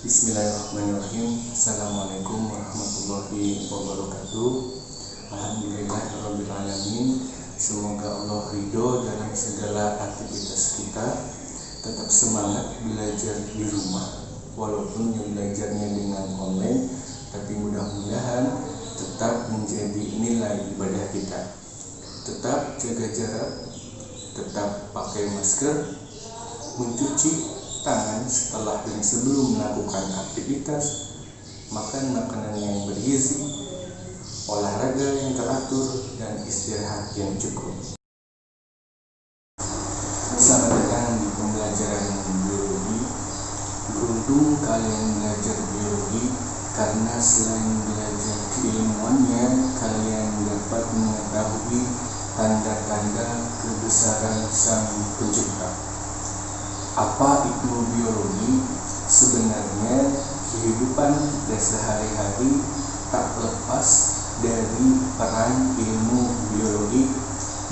Bismillahirrahmanirrahim. Assalamualaikum warahmatullahi wabarakatuh. Alhamdulillahirrahmanirrahim. Semoga Allah ridho dalam segala aktivitas kita. Tetap semangat belajar di rumah, walaupun belajarnya dengan online, tapi mudah-mudahan tetap menjadi nilai ibadah kita. Tetap jaga jarak, tetap pakai masker, mencuci tangan setelah dan sebelum melakukan aktivitas, makan makanan yang bergizi, olahraga yang teratur, dan istirahat yang cukup. Selamat datang di pembelajaran biologi. Beruntung kalian belajar biologi karena selain belajar keilmuannya, kalian dapat mengetahui tanda-tanda kebesaran Sang Pencipta. Apa itu biologi? Sebenarnya kehidupan kita sehari-hari tak lepas dari peran ilmu biologi.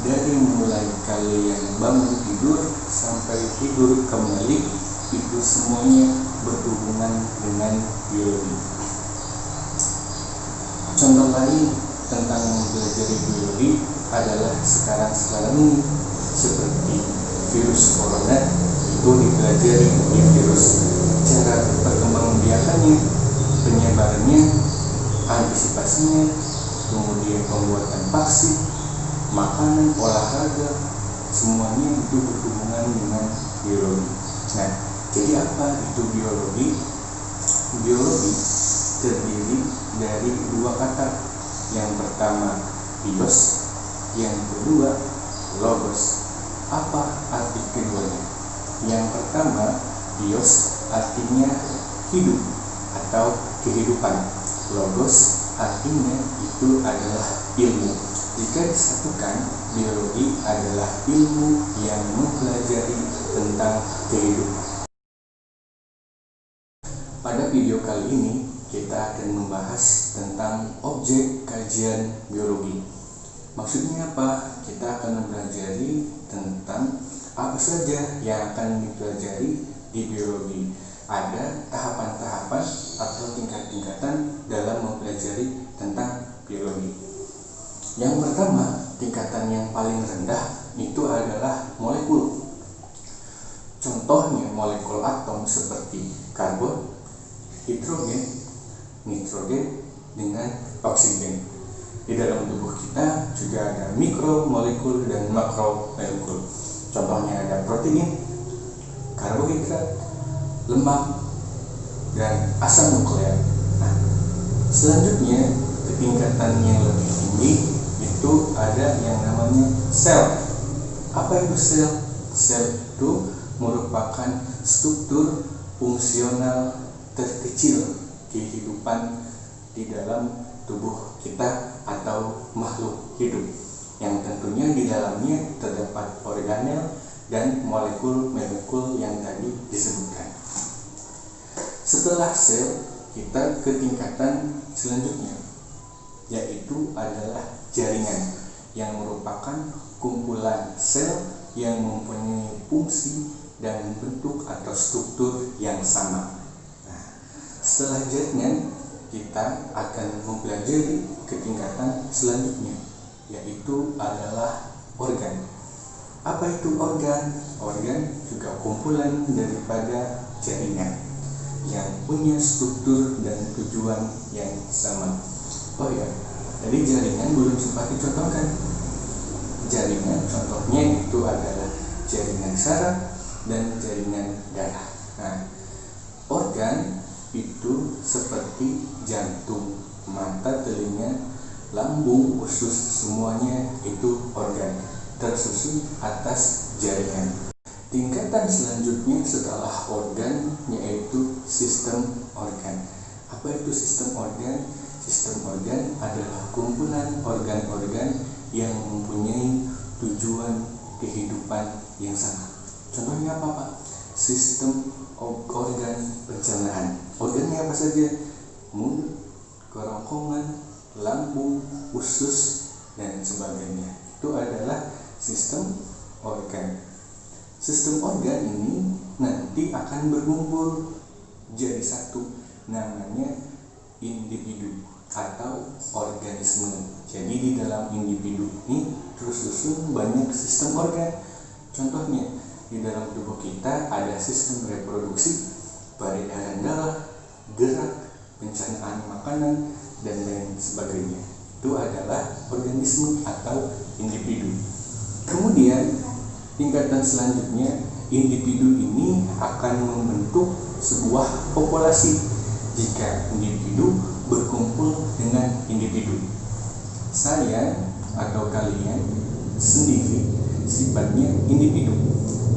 Dari mulai kalian bangun tidur sampai tidur kembali, itu semuanya berhubungan dengan biologi. Contoh lain tentang mempelajari biologi adalah sekarang ini, seperti virus corona. Itu dipelajari di virus, cara perkembangbiakannya, penyebarannya, antisipasinya, kemudian pembuatan vaksin, makanan, olahraga, semuanya itu berhubungan dengan biologi. Nah, jadi apa itu biologi? Biologi terdiri dari dua kata. Yang pertama bios, yang kedua logos. Apa arti keduanya? Yang pertama, bios artinya hidup atau kehidupan. Logos artinya itu adalah ilmu. Jika disatukan, biologi adalah ilmu yang mempelajari tentang kehidupan. Pada video kali ini, kita akan membahas tentang objek kajian biologi. Maksudnya apa? Kita akan mempelajari tentang apa saja yang akan dipelajari di biologi. Ada tahapan-tahapan atau tingkat-tingkatan dalam mempelajari tentang biologi. Yang pertama, tingkatan yang paling rendah itu adalah molekul. Contohnya molekul atom seperti karbon, hidrogen, nitrogen, dengan oksigen. Di dalam tubuh kita juga ada mikromolekul dan makromolekul. Contohnya ada protein, karbohidrat, lemak, dan asam nukleat. Nah, selanjutnya ke tingkatan yang lebih tinggi itu ada yang namanya sel. Apa itu sel? Sel itu merupakan struktur fungsional terkecil kehidupan di dalam tubuh kita atau makhluk hidup, yang tentunya di dalamnya terdapat organel dan molekul-molekul yang tadi disebutkan. Setelah sel, kita ke tingkatan selanjutnya, yaitu adalah jaringan, yang merupakan kumpulan sel yang mempunyai fungsi dan bentuk atau struktur yang sama. Nah, setelah jaringan, kita akan mempelajari ke tingkatan selanjutnya, yaitu adalah organ. Apa itu organ? Organ juga kumpulan daripada jaringan yang punya struktur dan tujuan yang sama. Oh ya, jadi jaringan belum sempat dicontohkan. Jaringan contohnya itu adalah jaringan saraf dan jaringan darah. Nah, organ itu seperti jantung, mata, telinga, lambung, usus, semuanya itu organ, tersusun atas jaringan. Tingkatan selanjutnya setelah organ yaitu sistem organ. Apa itu sistem organ? Sistem organ adalah kumpulan organ-organ yang mempunyai tujuan kehidupan yang sama. Contohnya apa, Pak? Sistem organ pencernaan. Organnya apa saja? Mulut, kerongkongan, lambung, usus, dan sebagainya. Itu adalah sistem organ. Sistem organ ini nanti akan berkumpul jadi satu, namanya individu atau organisme. Jadi di dalam individu ini tersusun banyak sistem organ. Contohnya, di dalam tubuh kita ada sistem reproduksi, peredaran darah, gerak, pencernaan makanan, dan lain sebagainya. Itu adalah organisme atau individu. Kemudian tingkatan selanjutnya, individu ini akan membentuk sebuah populasi jika individu berkumpul dengan individu. Saya atau kalian sendiri sifatnya individu.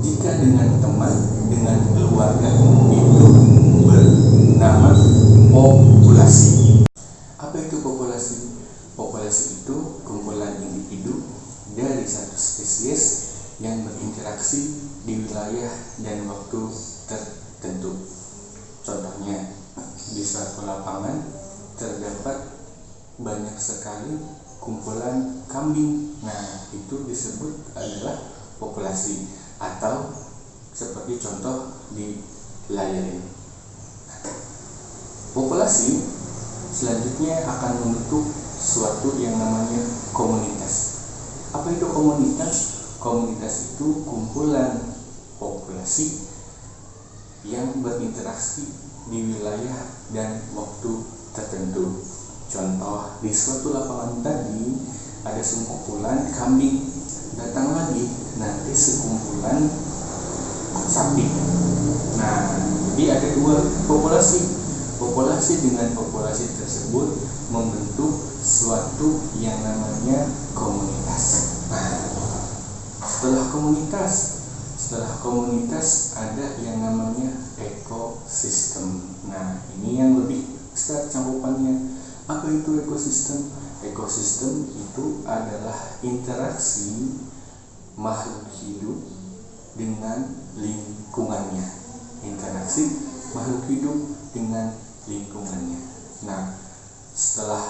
Jika dengan teman, dengan keluarga, itu bernama populasi. Apa itu populasi? Populasi itu kumpulan individu dari satu spesies yang berinteraksi di wilayah dan waktu tertentu. Contohnya, di suatu lapangan terdapat banyak sekali kumpulan kambing. Nah, itu disebut adalah populasi, atau seperti contoh di layar ini. Populasi selanjutnya akan membentuk suatu yang namanya komunitas. Apa itu komunitas? Komunitas itu kumpulan populasi yang berinteraksi di wilayah dan waktu tertentu. Contoh, di suatu lapangan tadi ada sekumpulan kambing, datang lagi nanti sekumpulan sapi. Nah, jadi ada dua populasi. Populasi dengan populasi tersebut membentuk suatu yang namanya komunitas. Nah, setelah komunitas ada yang namanya ekosistem. Nah, ini yang lebih besar cakupannya. Apa itu ekosistem? Ekosistem itu adalah interaksi makhluk hidup dengan lingkungannya. Interaksi makhluk hidup dengan lingkungannya. Nah, setelah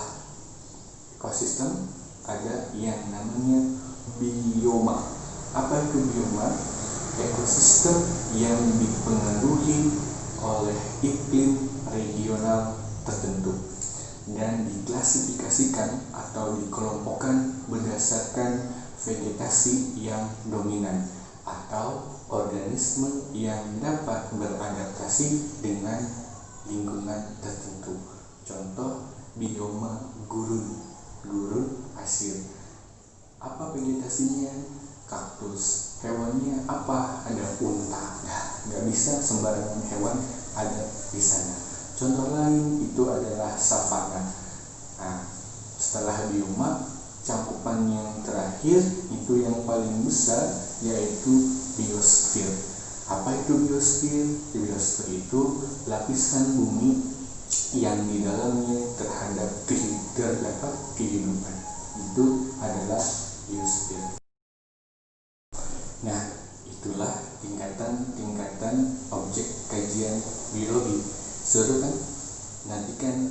ekosistem ada yang namanya bioma. Apa itu bioma? Ekosistem yang dipengaruhi oleh iklim regional tertentu dan diklasifikasikan atau dikelompokkan berdasarkan vegetasi yang dominan atau organisme yang dapat beradaptasi dengan lingkungan tertentu. Contoh, bioma gurun pasir. Apa vegetasinya? Kaktus. Hewannya apa? Ada unta. Nah, nggak bisa sembarangan hewan ada di sana. Contoh lain itu adalah savana. Nah, setelah bioma, cakupan yang terakhir itu yang paling besar yaitu biosfer. Apa itu biosfer? Biosfer itu lapisan bumi yang di dalamnya terdapat kehidupan. Itu adalah biosfer. Nah, itulah tingkatan objek kajian biologi. Seru kan? Nantikan